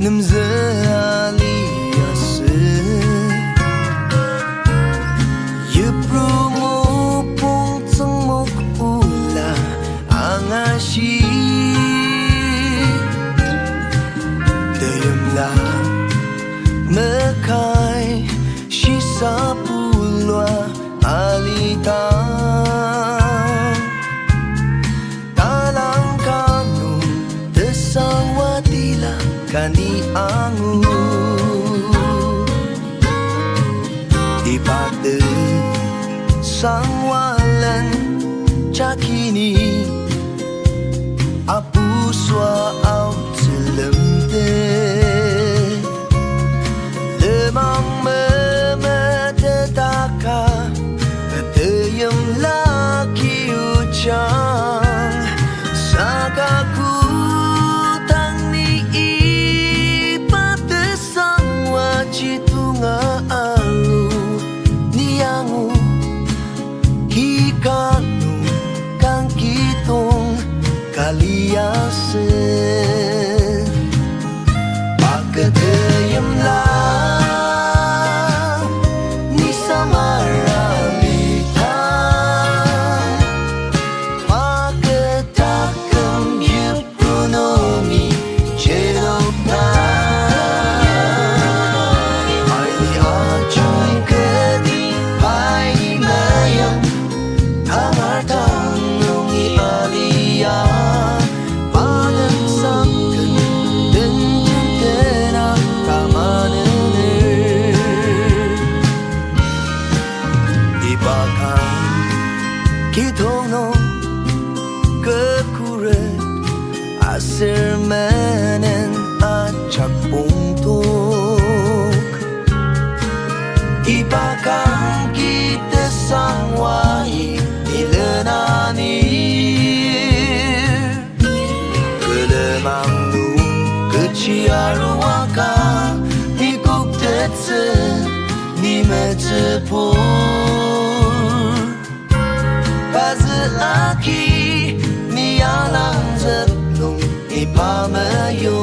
Nemzaliası Yiprumu pungtsengmuk ula angashi Dayumla mekai shisapulwa alita Talang kanung desawatila kani angu Ipate sangwalan cakini Apuswa au selemte Lemang memetetaka Keteyem laki ucang Sakaku Citunga alu niangu hikanu kang kitong kaliase pagkatayam lang ni samaralita pagkatakam yupunomi jedokta Kitong kekuret asirmenen acak puntuk Ipakang kita sangwai nilenanir Kelemang nu keciaruaka Hikuk tetse ni mecepur Aki ni alang zeplung ipamayo